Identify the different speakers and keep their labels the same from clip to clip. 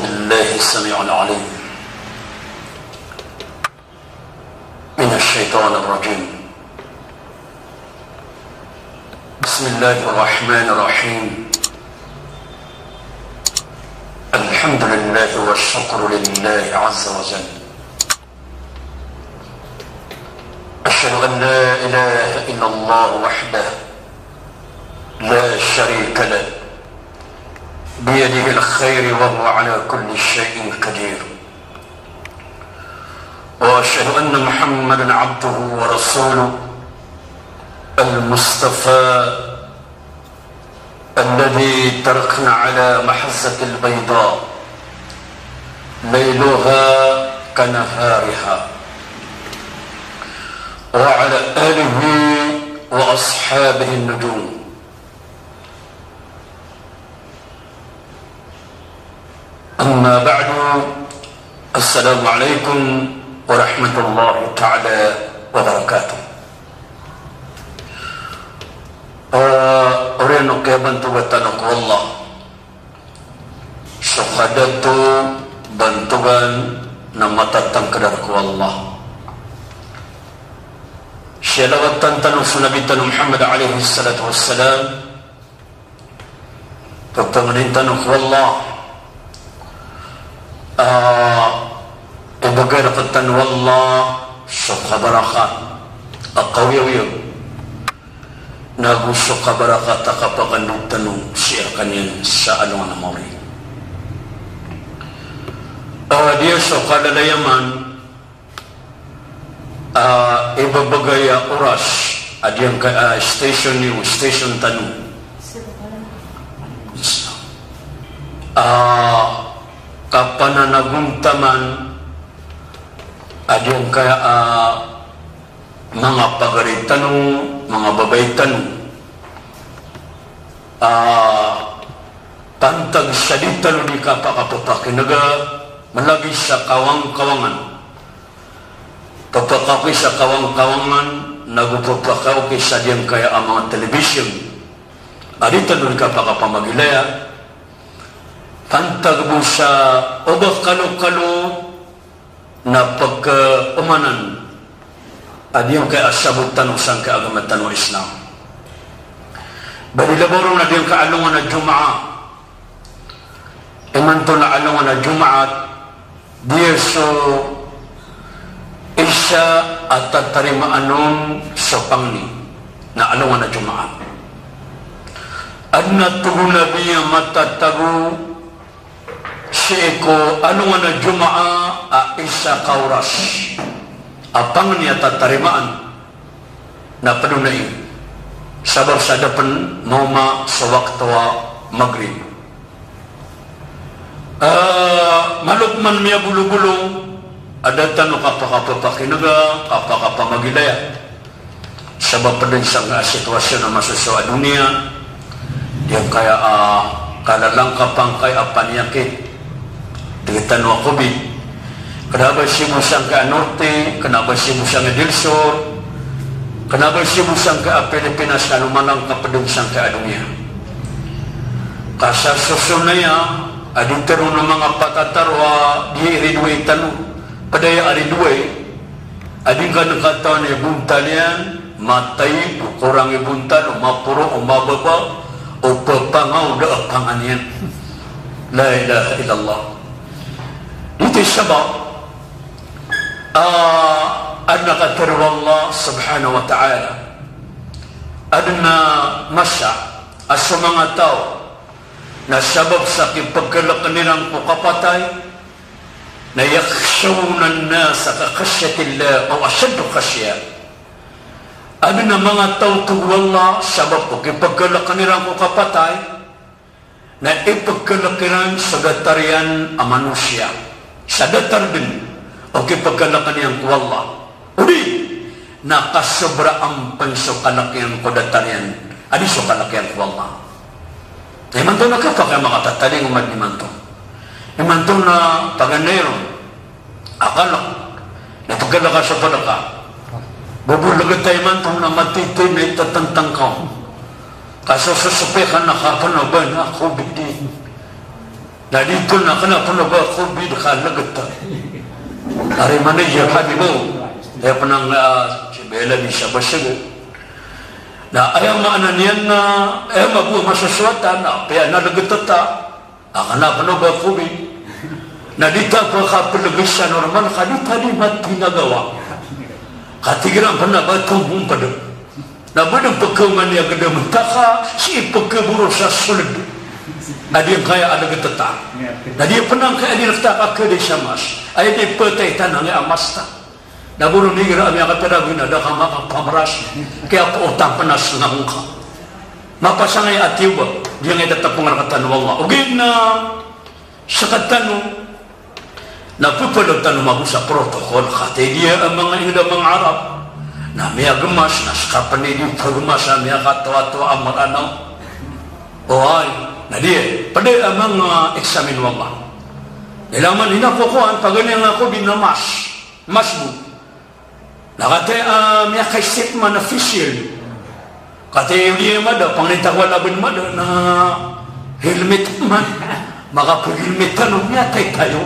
Speaker 1: بالله السميع العليم من الشيطان الرجيم. بسم الله الرحمن الرحيم. الحمد لله والشكر لله عز وجل. أشهد أن لا إله إلا الله وحده لا شريك له بيده الخير وهو على كل شيء قدير. وأشهد أن محمدا عبده ورسوله المصطفى الذي تركنا على محجة البيضاء ليلها كنهارها، وعلى آله وأصحابه النجوم. أما بعد، السلام عليكم ورحمة الله تعالى وبركاته. Orang yang bantu batan aku Allah syahadatu bantuan nama tatang kedarku Allah syalawatan tanu Nabi tanu Muhammad alaihi salatu wassalam pertamanin tanu Allah ibagai rapatan wallah syukha barakat aqawiyawiyaw nagu syukha barakat akapakan tanong siyakan yan sa alungan na mawari. Dia syukha dalayaman ibabagaya oras adiyang station niyo, station tanong kapananaguntaman adiyang kaya mga pagaritanong, mga babaytanong pantag salita ni kapakapapakinaga malagi sa kawang-kawangan papakapi sa kawang-kawangan nagupapakaw kaysa diyang kaya ang mga television adita nun kapakapamagilaya pantag mo sa obak kalo-kalo na pagka-umanan adiyang kaya asabot tanong sang kaagamat tanong Islam balilaborong na diyang kaalungan na Jumaa imanto na alungan na Jumaat diya so isa at tatarimaanong sa pangni na alungan na Jumaat at natugo na biya matatago siiko alungan na Jumaa a isa kauras apang niya tatarimaan na panunay sabar sa dapan mauma sa waktawa maghrib malukman miya bulu-bulong adatan no kapakapapakinaga kapakapamagilaya sabab pa din sa sitwasyon na masusuwa dunia diyan kaya kalalang kapang kay apanyakit digitan wa COVID kenapa si musang ke Norte, kenapa si musang ke Del Sur, kenapa si musang ke Pilipinas kalau malang ke pedungsang ke dunia. Kasar susunaya aditeru ng mga patatarwa di ridwe tanu padaya aridwe ading ka nakataon ibuntalian matay kurang ibuntal mapuro o mababa o papangaw da panganian la ilaha illallah. Itu sebab adna qatar Allah subhanahu wa ta'ala adna masya asa mga tao na sabab sa kipagkalak nilang kukapatay na yakhshawna an-nasa ka khashyatillah o asyaddu khashya adna mga tao tuwallah sabab ko kipagkalak nilang kukapatay na ipagkalak nilang sa gatarian a manusia sa datar din okay pagkalakan niyang kuwallah uli nakasobra ang pansukalakihan ko datarian adi sukalakihan kuwallah imanto na ka pa kaya makatataling umad imanto na paganero akalak na pagkalaka sa palaka bubulagat tayo imanto na matitay na itatantang ka kaso susupekan na kapanaban na COVID-19 Na dito na kenapa na ba COVID kalagat. Dari mana ya habibo? Dia penang bela bisa bersebu. Na ayam makna niyan na mabu masaswatan na paya na lagatata. Akana pano ba COVID? Na dita pa kapalagisan normal kadita di mati nagawa. Katigiran pa na ba tumbong pada. Na ba ng pagkaman niya gada mentaka si pagkaburo sa sulod. Ada yang kaya ada geteta. Ada yang penang kaya di letak ke desa mas. Ayat di petai tanah yang amas tak. Dah burung ni kira kami akan teraguna dah kamak pamras. Kaya apa utang penas ngangka. Mapa sangai atiuba dia ngai tetap pengaratan wallah. Ugina sekatanu. Na pupalutanu mabusa protokol kata dia amang ida mengarab. Na mia gemas naskapan ini gemas mia kata amar anau. Oi. Nah dia, pada amang eksamen wallah. Ilaman ina kokoan pagani ang ako binamas, masbu. Nakate miya kay statement official. Kate dia mada panglitawala ben mada na helmet man, maka helmet tanong niya tayo.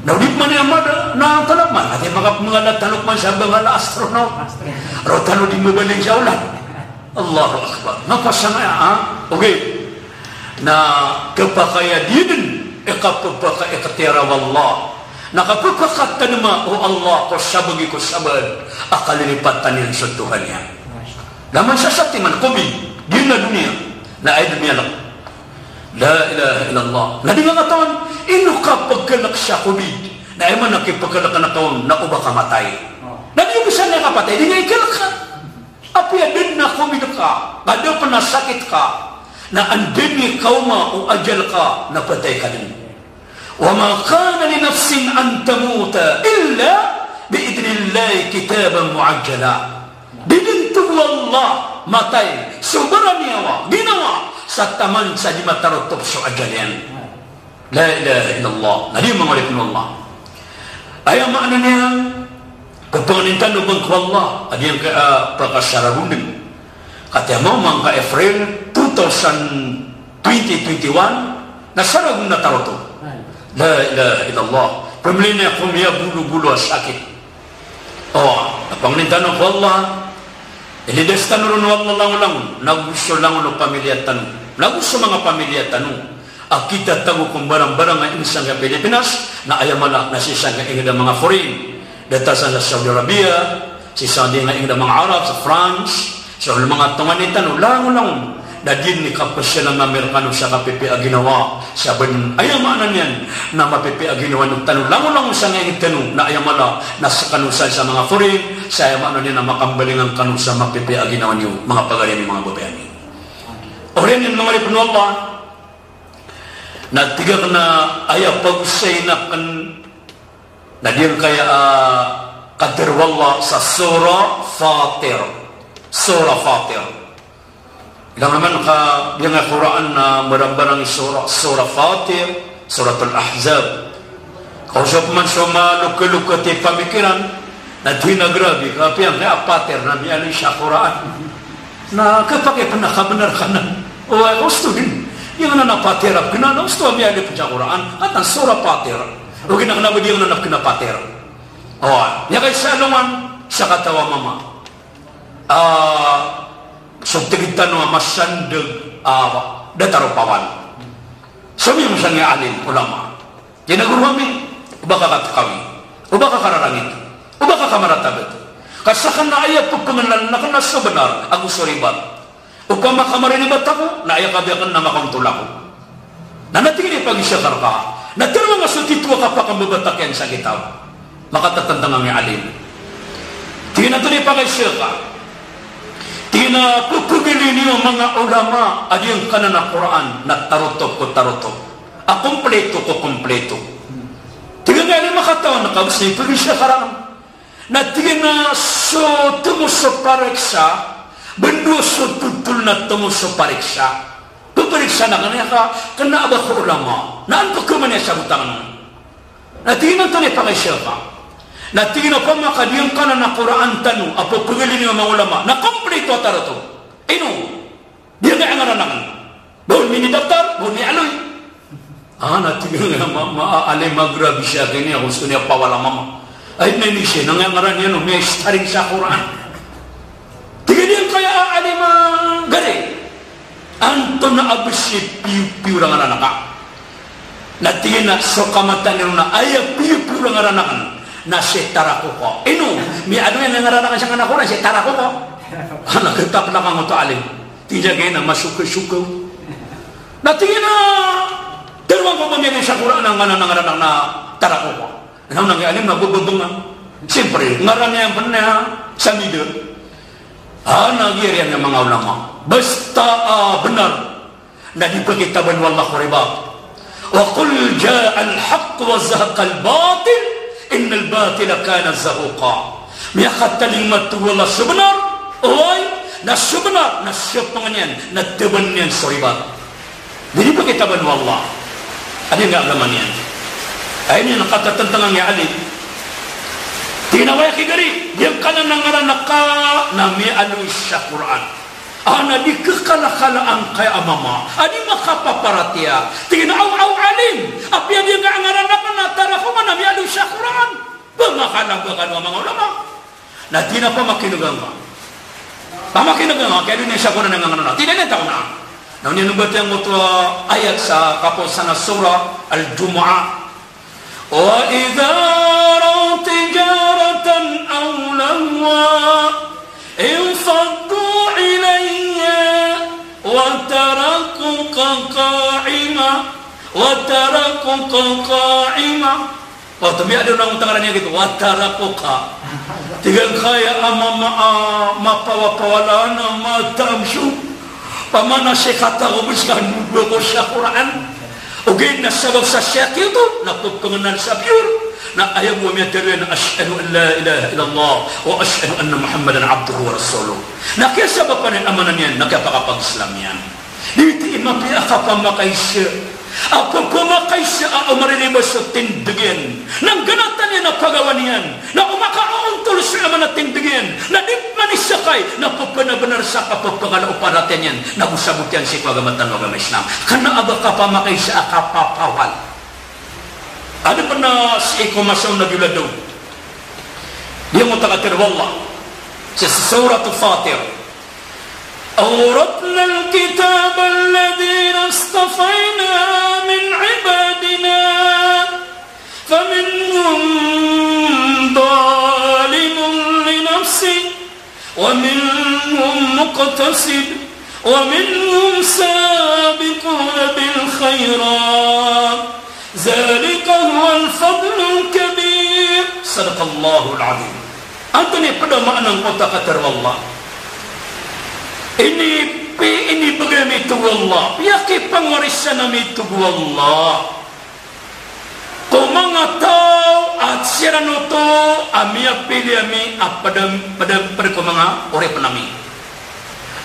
Speaker 1: Naudip man yang mada na tanong man, kate maka mengalat tanong man sa bangala astronaut. Rotano di mabaling sa ulan. Allahu Akbar. Napasana okay. Na kepakaya dinin ikapapaka ikatira wallah nakapapaka tanma o Allah ko sabagi ko sabad akalilipatan yan sa Tuhannya naman sa satiman kubi din na dunia na ay dunia lang la ilaha illallah na di nga katawan ino kapagkalak sa kubi na ay man nakipagkalak na katawan na uba kamatay na di bisa na kapatay di nga ikalak ka apya din na kubi ka kada pa nasakit ka na andini kauma o ajal ka napatay ka din. Wa ma kana li nafsin an tamuta illa biidnillahi kitaban muajjala. Didintu Allah matay subaraniawa ginawa sa taman sa di matarotop so ajalian. La ilaha illallah. Nadi mengalipun Allah. Ayam makna niya kepengintan ubang ku Allah ada yang prakasara runding. Kata mau mangka April 2021 nasarag na taroto. La ilaha illallah. Pemilina kumia bulu-bulu sakit. Oh, panglintano ko Allah. Ilidestan ron wallah lang nagusto lang no pamilya tanu. Nagusto mga pamilya tanu. Akita tago kung barang-barang nga insang nga Pilipinas na ayamala na sisang nga ingda mga foreign. Datasan sa Saudi Arabia, sisang nga ingda mga Arab sa France. So mga tunganitan ulang-ulang dadin ni kapasya ng Amerikano sa kapipi aginawa saban ayaw maanan yan na mapipi aginawa ng tanong lang sa ngayon tanong na ayaw mala nasa kanusay sa mga foreign sa ayaw maanan yan na makambaling ang kanus sa mapipi aginawa niyo mga pagalian ng mga babayani o rin yung mga lipin Allah na tiga na ayaw pag-usay na kan na diyan kaya kadir wallah sa surah Surah Fatir. Ilang naman ka yung Quran na marang-barang surah Fatir, Suratul Ahzab. Kausap man sa malukulukati pamikiran na dinagrabi, kapi ang kaya Fatir na miyali siya Quran. Na kapag ipinakabenar ka na, o ay gusto din. Yung na napatirap ka na, gusto miyali pa siya Quran, at ang surah Fatir. O ginakanabi di yung nanap ka na Fatir. O, niya kay sa aluman, sa katawa mama. Subtigitan no masandag dataro pawan. Sabi mo sang alin ulama. Ginaguro kami, uba ka kami. Uba ka kararangit. Uba ka kamaratabet. Kasakan na ayat pagkamanan na kana sa benar ako soribat. Upama kamarinibat ako na ayat kabiyakan na makamtulako. Na natingin pag-isya ka. Na tiro nga sutitwa ka pa kambabatakyan sa kitab. Makatatandang ang alin. Tingin na ito ni pag-isya ka. Tinapupugili niyo mga ulama at yung kanana Quran na tarutok ko tarutok. Kompleto ko kompleto. Tingnan nga ni makataon na kabusay pag siya karang. Na tingnan na so tumuso pariksa, bendo so tutul na tumuso pariksa. Pupariksa na kanya ka, kana ba ko ulama? Naan pa ko man siya butang. Na tingnan to ni pakisya ka. Na tingin ako makadiyang ka na Quran tanu apo pagilin niyo mga ulama na kompleto tarato ino dia nga nga nanang bon mini daftar bon ni aloy tinggal ale magra bisa kini ako sunya pawala mama. Ay na ni siya nangangaran niya no may staring sa Quran. Tiga dia kaya ale magare. Anto na abisi piu lang anak. Na tingin na so kamatan niyo na ay piu lang anak na setara ko ko. Ino mi ano yan nangaranan siya anak ko na setara ko ko. Anak ketap na kang to alim. Tidak kena masuk-suka. Na tingin na Terwang ko pamilya sa Quran ang ngaran na tarako ko. Ano nang alim na bubungan. Siyempre, ngaran niya ang panah sa middle. Nagyarihan ng mga ulama. Basta benar na dipagkitaban wallah ko riba. Wa qul jaa al-haq wa zahaqa al-batil innal batila kana zahuqa. Miyakat kalimat wallah sebenar. Oy, na sebenar na siapangan yan na teban yan sa riba. Jadi pagkitaban wallah. Ada enggak agama niyan? Ini nakata tantangan ya Ali. Tinawaya kigari, yang kanan nangaran naka nami anu isya Quran. Ana dikekala-kala angkai amama. Adi makapaparatia. Tina au alim. Apa yang dia enggak ngaran naka natara ko nami anu isya Quran. Pemakana bakan mga ulama. Na tina pa makinugang. Pamakinugang kaya din isya Quran nga ngaran. Tina na taw na. Namun yang nubat yang mutua ayat sa kaposana surah Al-Jumu'ah. Wa idza raw tijaratan aw lahwa infaddu ilayya wa tarakuka qa'ima. Oh, tapi ada orang utangannya gitu. Wa tarakuka. Tiga kaya amama mapawapawalana matamshu. Pamana sekata gobiskan dua bosya Quran. Oke, na sabab sa syakh itu na pengenal sabiur. Na ayat wa miyatarun asyhadu an la ilaha illallah wa asyhadu anna Muhammadan abduhu wa rasuluh. Na kaya sabab panen amanan yan nakapakapag Islam yan. Diti imapi akapa makaisya. Apa pemakaisya umarili masatin degen. Nang ganatan yan na pagawan na umakauntul sa amanat tindegen. Na di manisakay na pagpanabanar sa kapagpagala uparaten yan. Na usabot yan si kagamatan o agama Islam. Kana aba kapamakaisya akapapawal. Ada pernah si ikumasaw na biladaw. Dia mutakatir wallah. Sa surat al-Fatir. أورثنا الكتاب الذين اصطفينا من عبادنا فمنهم ظالم لنفسه ومنهم مقتصد ومنهم سابق بالخيرات ذلك هو الفضل الكبير صدق الله العظيم. Antoni pada makna mutakatir wallah. Ini begini itu Allah. Yaki pengwarisan itu Allah. Kau mengatau atsiran itu amia pilih ami pada kau menga ore penami.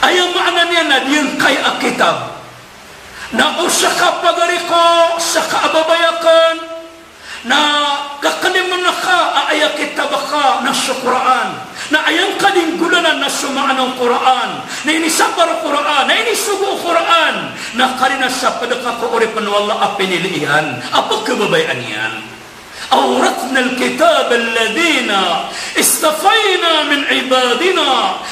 Speaker 1: Ayam maknanya na dia kaya kitab. Na usaka pagariko saka ababayakan. Na kakani menaka ayat kitab ka na Quran. Na ayang kading gulanan na sumaan ng Quran. Na ini sabar Quran. Na ini sugo Quran. Na karina sa padaka ko ori panwala apinilihan. Apa kebabayan yan? أورثنا الكتاب الذين استفينا من عبادنا.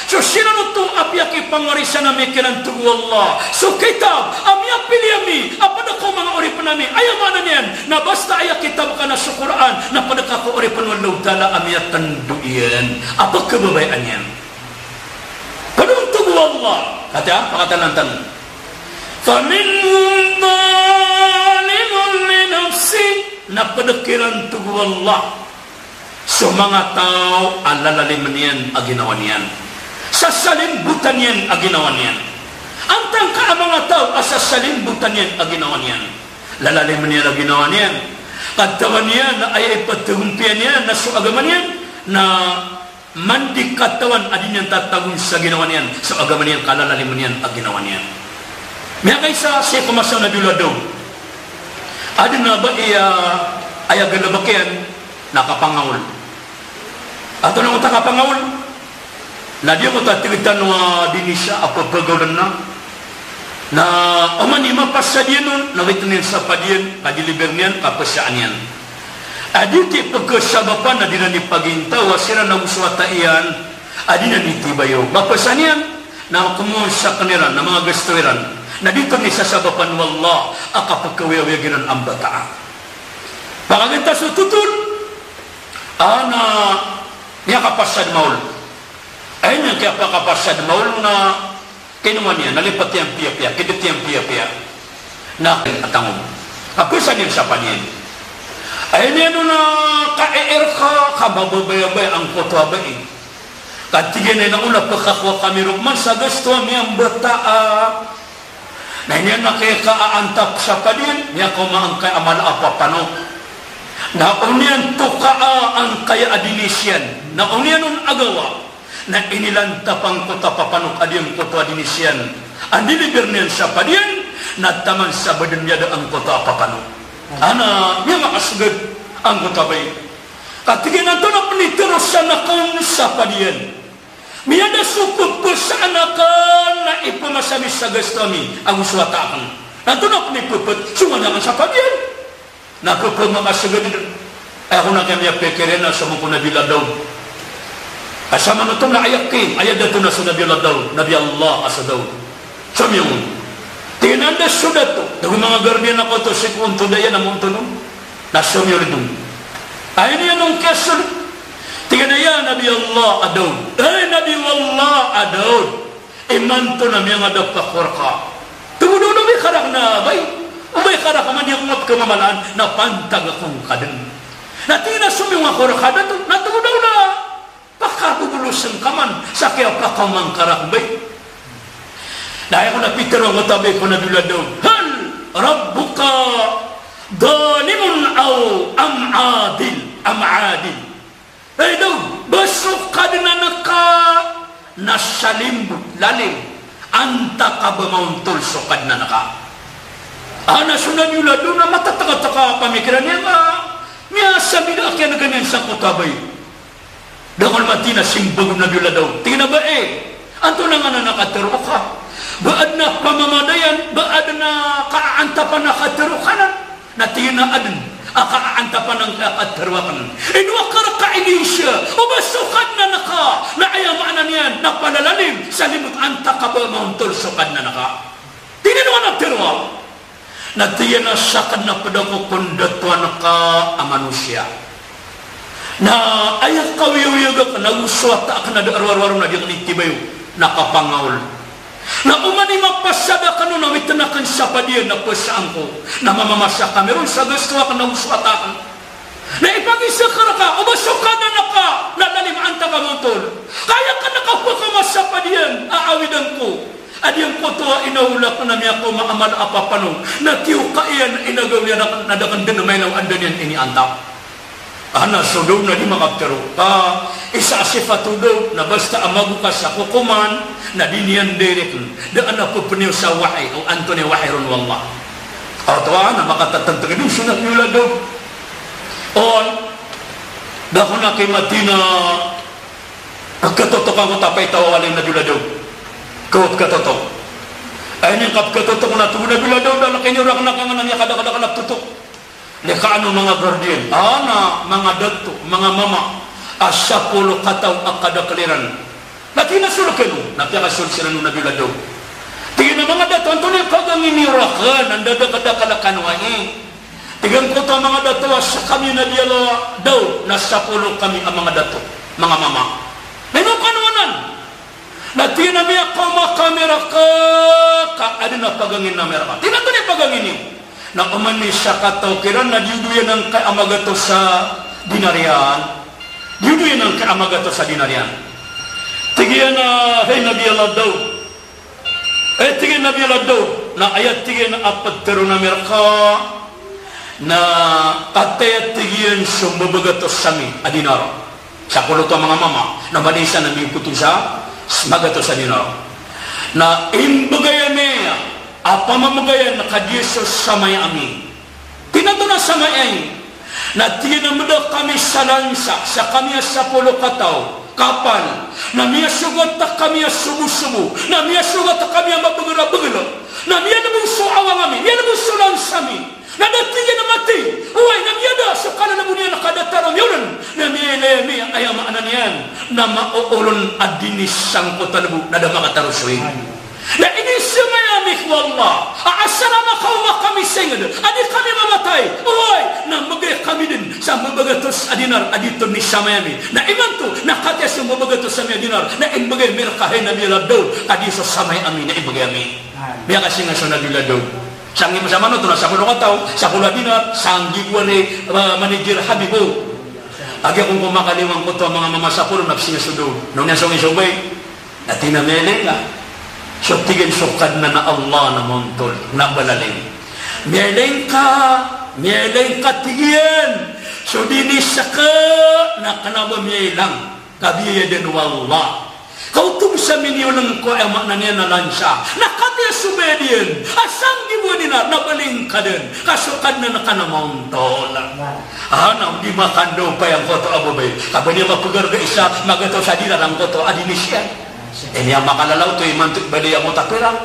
Speaker 1: So sila nuto apyaki pangarisan na mikiran tu Allah. So kitab amya piliyami apada ko mga ori panami. Ayaw mana niyan na basta ayat kitab ka na sa Quran na pada ka ko ori panwala tala amya tanduyan. Apa kebabayan yan? Padung tu Allah. Kata pakatan lantan. Faminhum zalimun li nafsi. Na padakiran tu Allah sumanga tao alalalim niyan aginawan niyan sasalim butan niyan aginawan niyan antang ka mga tao asasalim butan niyan aginawan niyan lalalim niyan aginawan niyan katawan niyan na ay patungpian niyan na su agama niyan na mandi katawan adin niyan tatagun sa ginawan niyan sa agama niyan kalalalim niyan aginawan niyan may kaysa si kumasaw na dulado. Ada na ba ayah galabakian nakapangawul atau nang utakapangawul na dia mo tatilitan wa dinisya apa pagawlan na na omani mapasadian nun nawitunin sa padian kadilibernian kapasyaanian aditi pagkasabapan na dinani pagintaw wasira na uswata iyan adina nitibayo mapasanian na kumun sa kaniran na mga gastuiran na dito ni sasabapan wallah akapagkawiyawiyaginan ang bataan makaginta sa tutun ana niya kapasad maul ay niya kaya pa kapasad maul na kinuman niya, nalipat yang pia-pia, kidit yang pia-pia. Na atangom. Ako sa niya sa panin. Ay niya na ka-ER ka, kabababay ang kotwa ba eh. Katigin ay nauna pagkakwa kami rukman sa gusto ang bataa. Na niya na kaya ka-aantap sa panin, niya kumaangkay amal apapano. Na uniyan to ka-ang kaya adinisyan. Na uniyan nun agawa. Na inilantapang kota papanok adiyang kota dinisian ang dilibirnian sa padian na taman sa badan yada ang kota papanok ana niya makasugad ang kota bay katigin nato na panitero sa nakon sa padian miyada sukot po sa anakan na ipumasami sa gastami ang uswatakan nato na panipupot sumanakan sa padian nakupag makasugad ako na kaya pekirin na sa mga nabila daw asama nato na ayakin ayat dato na sa Nabi Allah asa daw samyong tinanda sudah to dagu mga guardian ako to sikun to daya na mo to no na samyo rin ay niya nung kasul tinaya Nabi Allah adaw ay Nabi Allah adaw iman to na mga daw pakorka tumudo na may karak na bay umay karak man yung kamamaan na pantag akong kaden na tina sumyong akorka dato na tumudo na pakatubulusan kaman sa kaya kakamang karakbay dahil ko napitero ang tabi ko na dula daw hal rabbuka dalimun aw am adil ay daw basok ka din na naka nasalimbut lalim anta ka ba mauntol sokad na naka sunod yula doon na matataka-taka pamikiran niya niya sabi na kaya na ganyan sa kutabay dakon mati na simbagom na biula daw tingnan ba anto na nga na nakatero ka baad na pamamadayan baad na kaantapan na katero ka na tingin na adin akaantapan ng katero ka inwakar ka inisya o basukad na naka na ayamaan na niyan na palalalim sa limot anta ka ba mauntol sukad na naka tingin na natero na tingin na sakad na padako kundatuan ka ang manusia na ayat kawiyawiyaga ka naguswata ka na arwar-warong na diyan itibayo nakapangaul na umani mapasada ka no na mitanakan sa padiyan na pasaan ko na mamamasa ka meron sa gusto ka naguswata ka na ipag-isa ka umasok ka na naka nalalimang tagamantol kaya ka nakapakamas sa padiyan aawidan ko adiyang ko to inaulak na niya ko maamal apapano na tiyo ka iyan inagaw niya na dakan din na may nang andan yan iniantap ana sudaw na di makaptero isa sifatu daw na basta amagu ka sa kukuman na dinian direct da ana po puniw sa wahay o antone wahirun wallah na makatatantag din sunat nila daw on dahon na kay Madina pagkatotok ang tapay tawalim na dula daw kawat katotok ay niyang kapkatotok na tuwa na dula daw na kinyurak na kanganan niya kada-kada tutok lekaano mga guardian mga dato mga mama asyapulo kataw akada kaliran natina sulukenu napiakasul sila nung nabila daw tingin na mga dato anto niya kagang inirakan ang dadakadakalakan wahi tingin ko to mga dato sa kami na diala daw nasapulo kami ang mga dato mga mama menukanuanan natina miya kamera ka adin na pagangin na meraka tina to niya pagangin niyo na umani siya katawkiran na diuduyan ng kaamagato sa dinarian diuduyan ng kaamagato sa dinarian tigiyan na hey Nabi Allah daw tigiyan Nabi Allah daw na ayat tigiyan na apat tero na merka na katayat tigiyan sumbabagato sami adinaro sa kulo to mga mama na malisa na may kuto sa magato sa dinaro na imbagayan apa mamagayan na kadyesos sa may amin tinato na sa may ay na tinamda kami sa lansa sa kami sa pulo kataw kapal na miya sugat ta kami subu-subu na miya sugat ta kami mabagara-bagara Namia na buso awang amin, yan na buso lang sami. Nadatiya na mati, uway namia da, sukala na bunia nakadatarang yun. Namia na ayama anan yan, na mauulon adinis sang kotalabu, na da makataruswing. Na ini sumayamik wallah, aasarama kauma kami singad, adi kami mamatay, uway, na magay kami din, sa mabagatos adinar, adito ni samayami. Na iman to, nakatya sa mabagatos sa adinar, na imbagay mirkahin na biladaw, adi sa samay amin, na imbagay amin. Biya kasi nga sa nabiladaw. Sangi mo sa mano to na 10 kataw, 10 dinar, sanggi ko ni manager Habibo. Agi akong kumakaliwang ko to mga mamasapuro na sinasudo. Nung niya sumay, at tinamele nga. So tigil sukad na Allah na montol, na balaling. Mieleng ka tigyan. So dinis ka, na kanaba mielang, kabiya din wallah. Kau tum sa minyo ng ko ay makna niya na lansya. Nakatya sumediyan. Asang gibudinar na baling ka din. Kasukad na nakanamauntol. Nang di makando pa yung koto ababay. Kapag niya mapugarga isa, magato sa dila ng koto adinisyan. Niya makalalaw to imantik bali ang utapirang.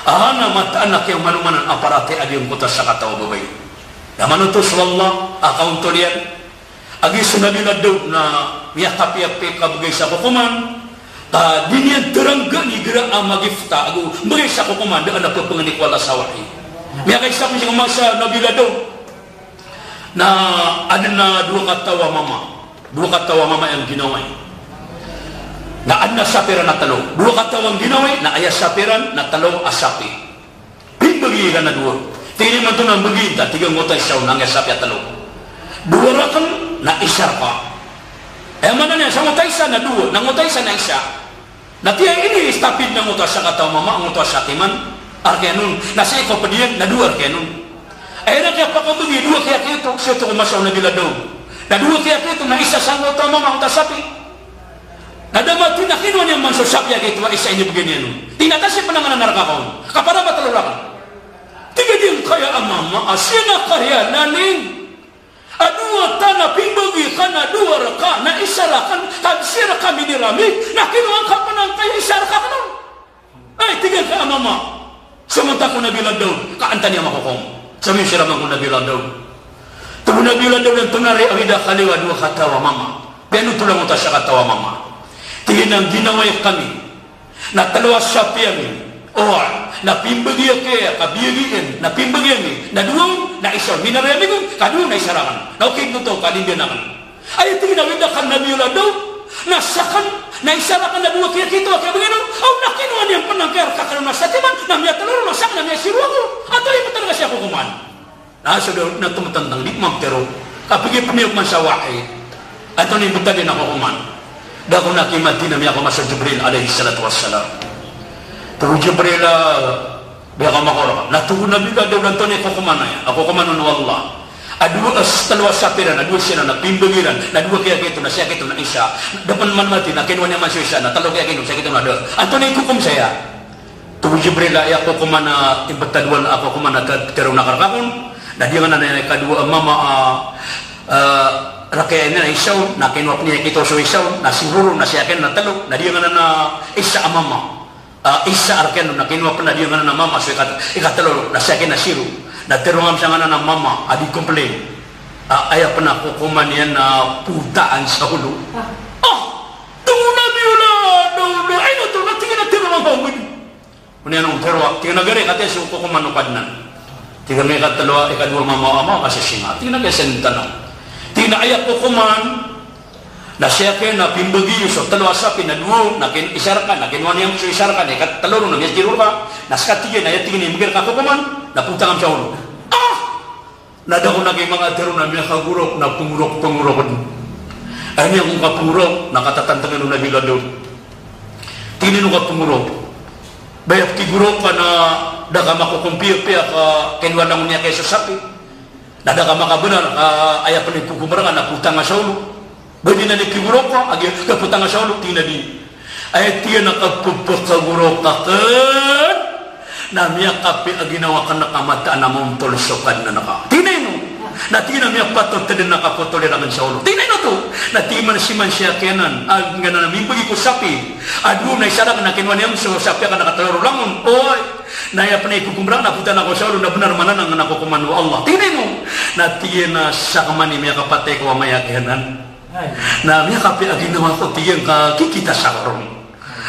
Speaker 1: Na mataanak yung manumanan aparate adi yung kota sa kataw ababay. Yamanutos wallah, akaunto liyan. Agi sunabila daw na miyakapi-api kabagay sa kukuman. Dinyan terangga ni gerak magifta aku merisa ko komanda anak pengenik wala sawahi. Miya kay sa kung masa nabila daw na ada na dua katawa mama yang ginaway. Na ada sapiran na talo. Dua katawang ginaway na ayas sapiran na talo asapi. Pimbagi ka na dua. Tingin man to na maginta tigang ngotay saw nang asapi at talo. Dua rakam na isar pa. Mana niya sa ngotay sa na dua, nang ngotay sa na isa. Natiya ini istapid ng utas sa kataw mama, ang utas sa timan, arkenun, nasa ikaw pa diyan, na dua arkenun. Ay na kaya pakabagi, dua kaya kito, siya ito kumasaw na biladaw. Na dua kaya kito, na isa sa ngotay mama, ang utas sapi. Nadama, tinakinuan yung manso sapya kito, isa ini begini nun. Tinatasi pa naman ang narakakaw. Kapara ba talulakan? Tiga din kaya ang mama, asina kaya naling. Adua tanah pimbagi kana dua raka na isarakan tadsira kami dirami na kinuang ka pa ng kayo isarakan ka nun. Ay, tigil ka mama. Sumunta ko na biladaw, kaanta niya makukong. Sabi siya naman ko na biladaw. Tubo na biladaw ng tunari awida kaliwa dua katawa mama. Piano tulang utas sa katawa mama. Tigil ng ginaway kami na talawas sa piyami. Na pimbagi kaya kabiyagiin na pimbagi mi na duwang na isar minarami ko kaduwang na isarangan na okay to kalindinakan ay tinawid na kan nabiyula daw nasakan na isarangan na duwa kaya kito kaya baganon nakinuan yang penangkar kakano na satiman na miya taluro nasak na miya siruago ato yung talaga siya kukuman sudah na tumatandang di pero kapag ipamiyok man sa wahi ato na yung din ako kuman dako nakimati na miya ko masal Jibril alaihi salatu wassalam. Terus Jibril biar makora. Natuh Nabi ka daw lanto ni ko kumana ya. Ako kumanon wallah. Adu talwa sapiran, adu sina na pimbangiran, na dua kaya kito na siya kito na isa. Dapan man mati na kinwa niya man siya na talo kaya kito siya kito na do. Anto ni hukum saya. Tuh Jibril ya ako kumana timbataduan ako kumana terong nakarkakon. Na dia nga na kadua mama rakay na isaw na kinwa niya kito so isaw na siguro na siya ken na talo. Na dia nga na isa mama. Isa arken na kinwa pa na dia nga na mama so ikatalo na siya na siru na terungam siya nga na mama adi complain aya pa na kukuman yan na putaan sa ulo tungo na biula ay no to na tingin na terungam pa muna yan ang terwa tingin na gari kati siya kukuman upad na tingin na ikatalo ikadua mama kasi singa tingin na kaya sinta na tingin na aya kukuman na siya kaya na pimbagi so talo asapin na duo na isarakan na kinuha niyang so isarakan ikat talo na niya tiro ka naskatiyan na yatingin niya magir kakukuman na putang ang siya ulo nada ko na kay mga tiro na miya kagurok na pumurok ay niya kung kapumurok nakatatantangan nung nabila doon tingin nung kapumurok bayap kigurok ka na daga makukumpiya ka kinuha na niya kay sasapi na daga makabenar ayaw pa rin kukumarangan na putang ang siya ulo bagi na nikigurok ka, agi kaputang sa ulo, tina di. Ay tiya nakapupakagurok ka kan, na miya kapi aginawa ka nakamataan na mong tolsokan na naka. Tinay no, na tiya na miya patot din nakapotolerakan sa ulo. Tinay no to, na tiya man si man siya kenan, ang gana na mibagi ko sapi, adu na isarak na kinuha niyam so sapi ka nakatalaro langon, oy, Na ya pernah hukum berang na putan ako siya na benar mana nang ako kumanu Allah. Tingnan mo. Na tiyan na siya kamani miya kapatay ko mayakihanan. Na miya kapi aginawa ko tiyan ka kikita sa karon.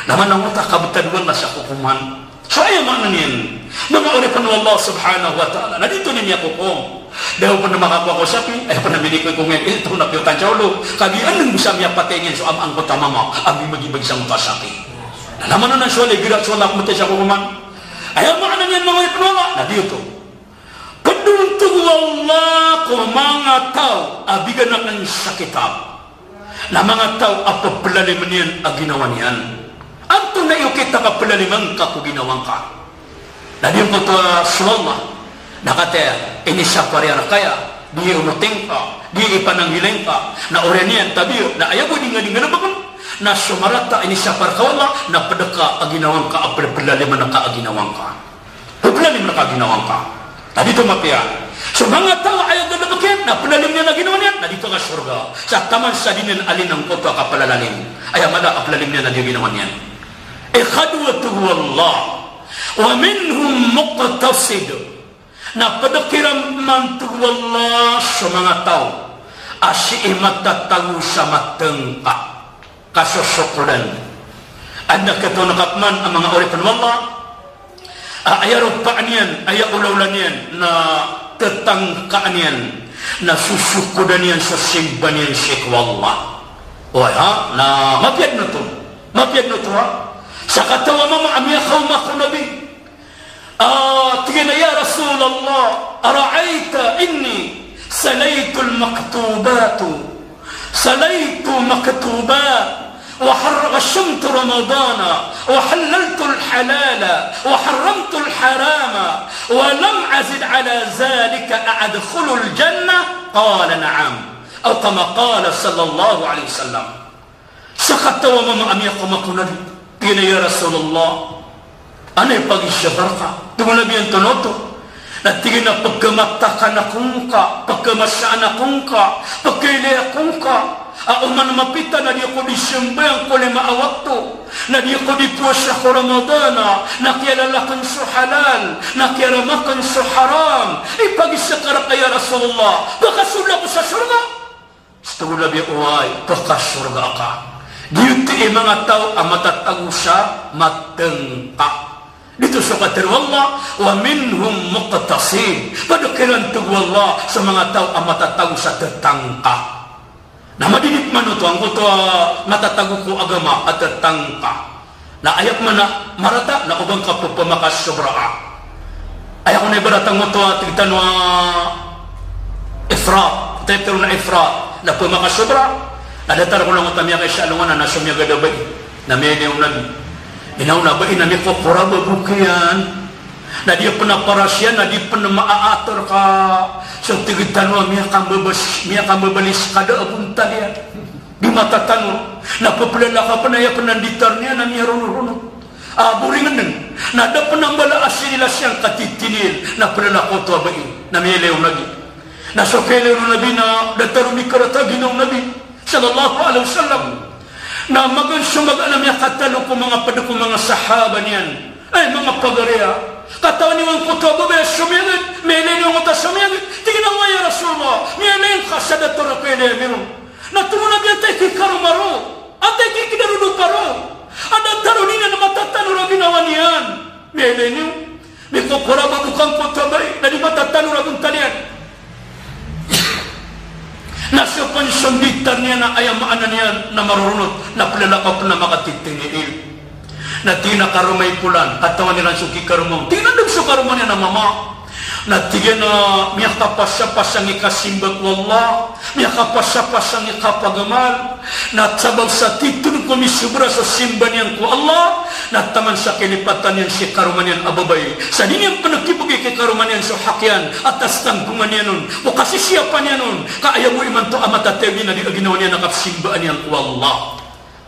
Speaker 1: Naman ang utak kabutaduan na siya kukuman. So ayaw makna niyan. Mga uripan ng Allah subhanahu wa ta'ala. Na dito niya kukum. Dahil pa na makakuha ko sapi, ayaw pa na minikoy ko ngayon. Ito na piyotan siya ulo. Kagian ng busa miya patengin. So ang kota mama. Ang magibag sa mga sapi. Nalaman na ng suwali. Birat suwala kumutay siya kukuman. Ayaw makna niyan mga uripan ng Allah. Na dito. Paduntog Allah ko mga tao. Abigan na ng sakitab. Na mga tao apapalaliman niyan ang ginawa niyan. Anto na yung kita kapalaliman ka kung ginawang ka. Dahil yung kutuwa suwala, nakataya, inisya pariya na kaya, di unuting ka, di ipananghiling ka, na oraniyan tabiyo, na ayaw ko nga na bakon, na sumarata, inisya parakawala, na padaka ang ginawang ka, apalaliman na ka ang ginawang ka. Apalaliman na ka ang ginawang ka. Na dito mapiya. So mga tao ayaw na bakit, na palalim niya na ginawa niya, na dito ka surga. Sa taman sa dinin alin ng kutuwa kapalalalim. Ayaw mala, apalalim niya na di ginawa niya. Ikhadwatuhu Allah wa minhum muqtasid na padakiram man tuhu Allah sa mga tao asi imatatago sa matengka kasusukuran anda kato nakapman ang mga uripan Allah ayarupaan yan ayaulan yan na tetangkaan yan na susukudan yan sa simban yan si Allah wala na mapiyad na to ha sakatawa mama amya khawma ko nabi tigana ya Rasulullah ara'aita inni salaytu al-maktubat وحرمت رمضان وحللت الحلال وحرمت الحرام ولم أزد على ذلك أدخل الجنة قال نعم أو كما قال صلى الله عليه وسلم sakatawa mama amya khawma ko nabi Tina ya Rasulullah anay pag-isyabar ka tumulabi ang tunoto na tingin na pagkamatakan akong ka pagkamasaan akong ka pagkaili akong ka auman mapita na di ako di siyambay ko lima awak to na di ako di puwasya ko Ramadana na kialalakan sa halal na kiaramakan sa haram ipag-isyakara kaya Rasulullah baka sula ko sa surga tumulabi uway baka surga ka dito mga tao ang matatago sa matengka. Dito sa katir Allah, wa minhum muqtasid. Padakiran tugu Allah sa mga tao ang matatago sa tetangka. Na madinit man ito ang kuto matatago ko agama at tetangka. Na ayak man na marata na ubang kapupamakas sobraa. Ayak ko na ibaratang mo ito tigtanwa ifrat. Ito na ifrat na pumakas sobraa. Nadatar ko lang utamya kay siya alungan na nasumya gadabay na may niyong nabi inaw na ba inami ko kuraba bukiyan na di pa na parasya na di pa na maaator ka so tigitanwa miya kang babalis kada apunta niya di matatanwa napapalala ka pa na iya pananditar niya na miya runo-runo buringan nun na da pa nang balaas nila siyang katitinil na palala ko to abay na may leong nabi na so kay leong nabi na datarumi karata ginong nabi sallallahu alaihi wasallam na magan-sumag-alam niya katalo ko mga padako mga sahaba niyan ay mga pagariya katawan niyo ang kutubo ba sumiyagit may leno mo ta sumiyagit tingnan mo ya Rasulullah may leno ka sa dator ko ele miro na tumuna biya tayo karumaro at tayo kidarudo paro ada taruni na matatano ra ginawa niyan may leno may kukuraba bukang kutubo na di matatano ra guntalian nasa pansunditan niya na ayamaan niya na marunod na palalakap na makatitingil na tinakarumay pulan katawan nilang suki karumang tinandang sa karuman niya na mama na tiga na miya kapasya-pasyang ikasimbat wallah miya kapasya-pasyang ikapagamal na sabab sa titun ko misubra sa simba niyan ko Allah na taman sa kinipatan niyan si karuman niyan ababay sa ninyang panagkipugay kay karuman niyan sa hakyan atas tangkungan niya nun o kasi siya pa niya nun kaya mo iman to amatatewi na di ginawa niya nakapsimbaan niyan ko Allah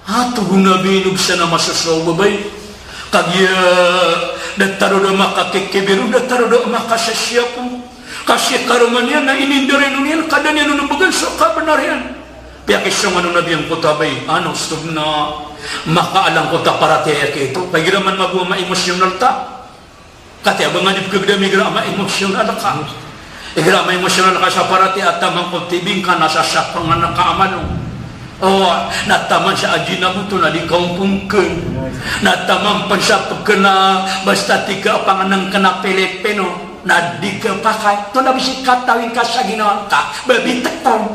Speaker 1: ato gunabinog siya na masasaw babay kagya dataro do makakikibiru dataro do makasasya po kasi karuman niya na inindirin niyan kada niya nunubugan so kabenarian piyakis yung nabi ang kutabay stub na makaalang ko ta para tiyak ito kaya naman magwa ma-emosyonal ta Kati abangan ipagdami grama emosyonal ka. Grama emosyonal ka sa parati at tamang kultibing ka nasa sapangan na kaamano. Nataman sa ajina mo ito na di kampungkan. Nataman pa siya pagkana basta tiga panganang ka na Pilipino na di ka pakay. Ito na bisik katawin ka sa ginawa ka. Babitakon.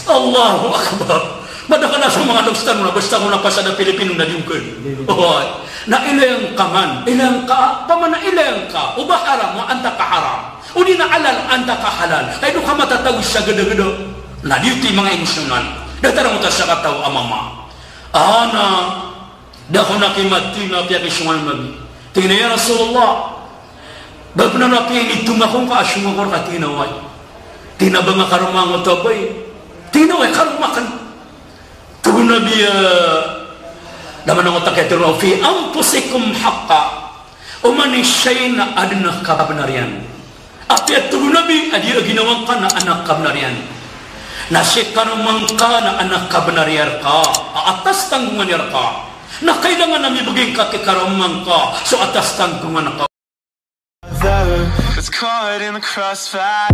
Speaker 1: Allahu Akbar. Madaka na sa mga dogstan mo na basta ko na pa sa Pilipino na diungkan. Na ilayang ka man. Ilayang ka. Pamana ilayang ka. Uba haram mo anta ka haram. Udi na alal anta ka halal. Kaya doon ka matatawis sa gada-gada. Na diuti mga emosyonal. Datarang utas sa kataw amama. Ana. Dako na kimati na piya kisungan mabi. Tingnan ya Rasulullah. Babna na piya ni tumakong ka asyumangkor ka tinaway. Tinabang nga karumang utabay. Tinaway karumakan. Tugon Nabi naman ang utak ito fi anfusikum haqqa umanishay na adna kabenarian. At tugon Nabi adi ginawang ka na anak kabenarian. Nasikar mangka na anak kabenarian ka atas tanggungan yar ka. Na kailangan namin baging kakikaramang ka so atas tanggungan ka.
Speaker 2: It's caught in the crossfire.